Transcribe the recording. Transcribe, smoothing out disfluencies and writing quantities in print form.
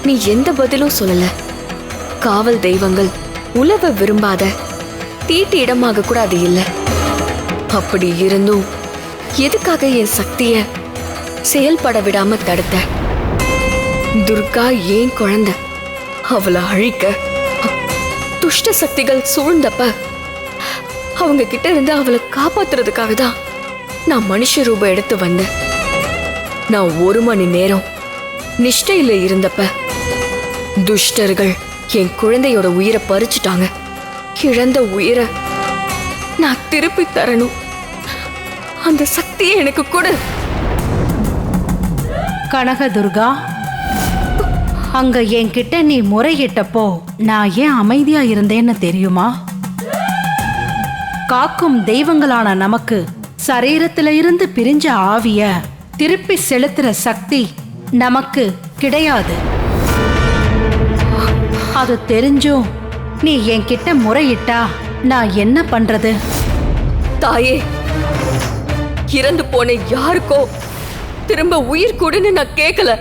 நீ எந்த பதிலும் சொல்லல. காவல் தெய்வங்கள் உலவ விரும்பாத தீட்டு இடமாக கூட அது இல்ல. அப்படி இருந்தும் எதுக்காக என் சக்திய செயல்பட விடாம தடுத்த? துர்கா ஏன் குழந்தை, அவளை அழிக்க துஷ்ட சக்திகள் சூழ்ந்தப்ப அவங்க கிட்ட இருந்து அவளை காப்பாத்துறதுக்காக தான் நான் மனுஷ ரூபம் எடுத்து வந்தேன். நான் 1 மணி நேரம் நிஷ்டையில இருந்தப்ப துஷ்டர்கள் என் குழந்தையோட உயிரை பறிச்சுட்டாங்க. இழந்த உயிரை நான் திருப்பி தரணும். அந்த சக்தியை எனக்கு கொடு. கனகதுர்கா, அங்க என்கிட்ட நீ முறையிட்டப்போ நான் ஏன் அமைதியா இருந்தேன்னு தெரியுமா? காக்கும் தெய்வங்களான நமக்கு சரீரத்துல இருந்து பிரிஞ்ச ஆவிய திருப்பி செலுத்துற சக்தி நமக்கு கிடையாது. அது தெரிஞ்சும் நீ என்கிட்ட முறையிட்டா நான் என்ன பண்றது? தாயே, இறந்து போன யாருக்கோ திரும்ப உயிர் கொடுன்னு நான் கேட்கல.